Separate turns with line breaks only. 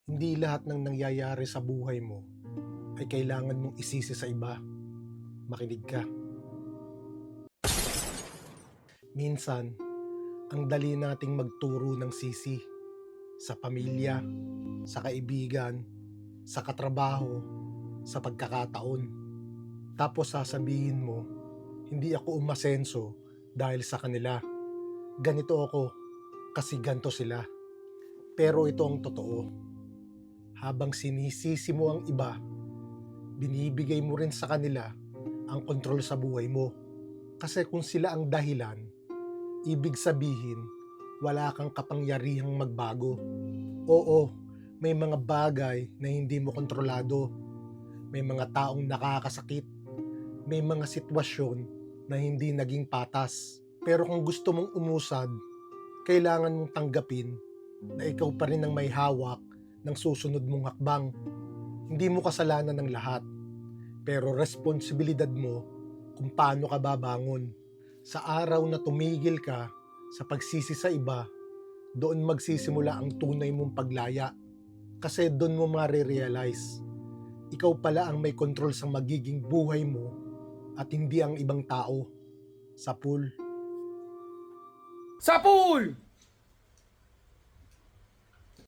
Hindi lahat ng nangyayari sa buhay mo ay kailangan mong isisi sa iba. Makinig ka. Minsan, ang dali nating magturo ng sisi sa pamilya, sa kaibigan, sa katrabaho, sa pagkakataon. Tapos sasabihin mo, hindi ako umasenso dahil sa kanila. Ganito ako kasi ganto sila. Pero ito ang totoo. Habang sinisisi mo ang iba, binibigay mo rin sa kanila ang kontrol sa buhay mo. Kasi kung sila ang dahilan, ibig sabihin, wala kang kapangyarihang magbago. Oo, may mga bagay na hindi mo kontrolado. May mga taong nakakasakit. May mga sitwasyon na hindi naging patas. Pero kung gusto mong umusad, kailangan mong tanggapin na ikaw pa rin ang may hawak ng susunod mong hakbang. Hindi mo kasalanan ng lahat, pero responsibilidad mo kung paano ka babangon. Sa araw na tumigil ka sa pagsisi sa iba, doon magsisimula ang tunay mong paglaya. Kasi doon mo marirealize, ikaw pala ang may kontrol sa magiging buhay mo at hindi ang ibang tao. Sa pool.
Sa pool!